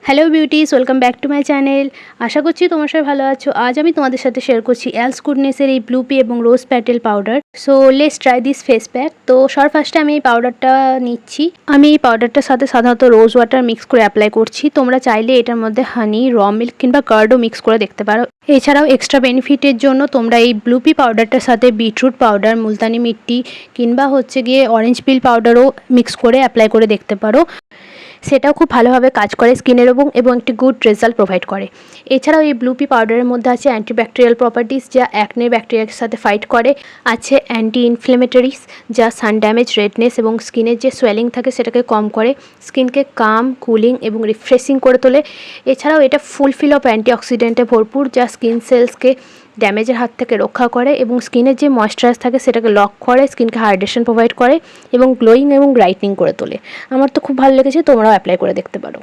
Hello beauties, welcome back to my channel. আশা করছি তোমার সবাই ভালো আছো। আজ আমি তোমাদের সাথে শেয়ার করছি এলস গুডনেসের এই ব্লু পি এবং rose petal powder. So let's try this face pack. তো ফার্স্টে আমি এই পাউডারটা নিচ্ছি। আমি এই পাউডারটার সাথে সাধারণত রোজ ওয়াটার মিক্স করে অ্যাপ্লাই করছি। তোমরা চাইলে এটার মধ্যে হানি, র মিল্ক কিংবা কার্ডও মিক্স করে দেখতে পারো। এছাড়াও এক্সট্রা বেনিফিটের জন্য তোমরা এই ব্লু পি পাউডারটার সাথে বিটরুট পাউডার, মুলতানি মিট্টি কিংবা গিয়ে অরেঞ্জ পিল পাউডারও মিক্স করে অ্যাপ্লাই করে দেখতে পারো। সেটাও খুব ভালোভাবে কাজ করে স্কিনের এবং একটি গুড রেজাল্ট প্রোভাইড করে। এছাড়াও এই ব্লু পি পাউডারের মধ্যে আছে অ্যান্টিব্যাকটেরিয়াল প্রপার্টিস, যা অ্যাকনে ব্যাকটেরিয়ার সাথে ফাইট করে। আছে অ্যান্টি ইনফ্লেমেটরিস, যা সান ড্যামেজ, রেডনেস এবং স্কিনের যে সোয়েলিং থাকে সেটাকে কম করে, স্কিনকে কাম, কুলিং এবং রিফ্রেশিং করে তোলে। এছাড়াও এটা ফুলফিল অফ অ্যান্টিঅক্সিডেন্টে ভরপুর, যা স্কিন সেলসকে ড্যামেজের হাত থেকে রক্ষা করে এবং স্কিনের যে ময়েশ্চারাইজ থাকে সেটাকে লক করে, স্কিনকে হাইড্রেশন প্রোভাইড করে এবং গ্লোয়িং এবং ব্রাইটনিং করে তোলে। আমার তো খুব ভালো লেগেছে, তোমরাও অ্যাপ্লাই করে দেখতে পারো।